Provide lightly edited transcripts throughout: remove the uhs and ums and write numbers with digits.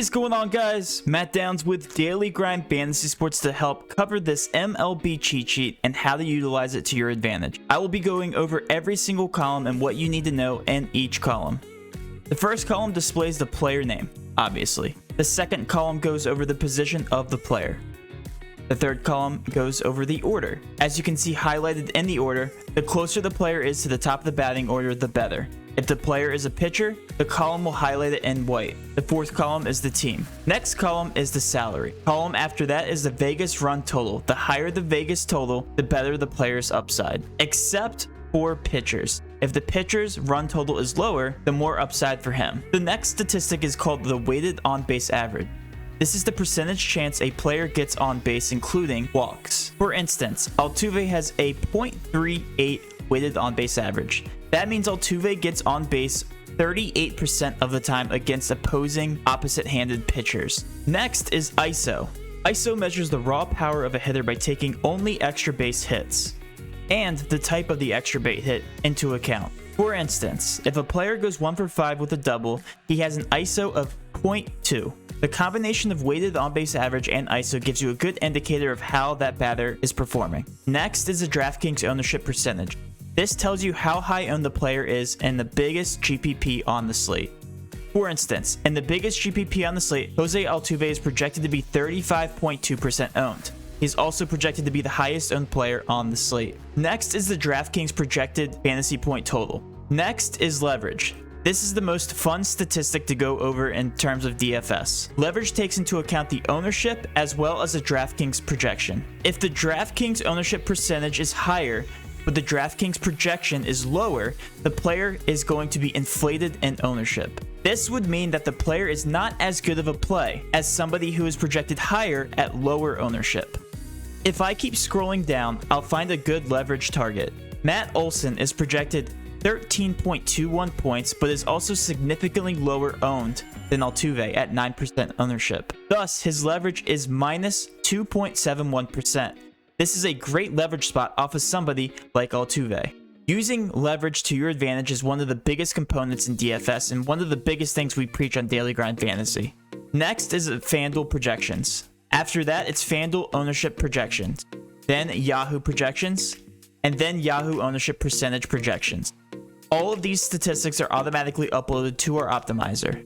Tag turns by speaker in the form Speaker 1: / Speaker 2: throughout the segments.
Speaker 1: What is going on, guys? Matt Downs with Daily Grind Fantasy Sports to help cover this MLB cheat sheet and how to utilize it to your advantage. I will be going over every single column and what you need to know in each column. The first column displays the player name, obviously. The second column goes over the position of the player. The third column goes over the order. As you can see highlighted in the order, the closer the player is to the top of the batting order, the better. If the player is a pitcher, the column will highlight it in white. The fourth column is the team. Next column is the salary. Column after that is the Vegas run total. The higher the Vegas total, the better the player's upside. Except for pitchers. If the pitcher's run total is lower, the more upside for him. The next statistic is called the weighted on-base average. This is the percentage chance a player gets on base, including walks. For instance, Altuve has a .38 weighted on-base average. That means Altuve gets on base 38% of the time against opposing opposite-handed pitchers. Next is ISO. ISO measures the raw power of a hitter by taking only extra base hits and the type of the extra base hit into account. For instance, if a player goes 1 for 5 with a double, he has an ISO of .2. The combination of weighted on-base average and ISO gives you a good indicator of how that batter is performing. Next is the DraftKings ownership percentage. This tells you how high owned the player is in the biggest GPP on the slate. For instance, in the biggest GPP on the slate, Jose Altuve is projected to be 35.2% owned. He's also projected to be the highest owned player on the slate. Next is the DraftKings projected fantasy point total. Next is leverage. This is the most fun statistic to go over in terms of DFS. Leverage takes into account the ownership as well as the DraftKings projection. If the DraftKings ownership percentage is higher, but the DraftKings projection is lower, the player is going to be inflated in ownership. This would mean that the player is not as good of a play as somebody who is projected higher at lower ownership. If I keep scrolling down, I'll find a good leverage target. Matt Olson is projected 13.21 points, but is also significantly lower owned than Altuve at 9% ownership. Thus, his leverage is minus 2.71%. This is a great leverage spot off of somebody like Altuve. Using leverage to your advantage is one of the biggest components in DFS and one of the biggest things we preach on Daily Grind Fantasy. Next is FanDuel projections. After that, it's FanDuel ownership projections, then Yahoo projections, and then Yahoo ownership percentage projections. All of these statistics are automatically uploaded to our optimizer.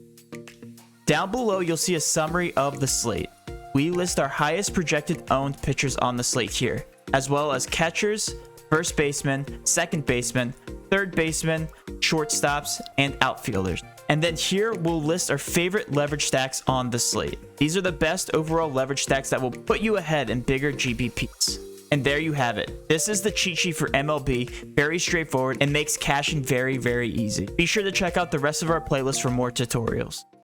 Speaker 1: Down below, you'll see a summary of the slate. We list our highest projected owned pitchers on the slate here, as well as catchers, first baseman, second baseman, third baseman, shortstops, and outfielders. And then here we'll list our favorite leverage stacks on the slate. These are the best overall leverage stacks that will put you ahead in bigger GPPs. And there you have it. This is the cheat sheet for MLB. Very straightforward and makes cashing very, very easy. Be sure to check out the rest of our playlist for more tutorials.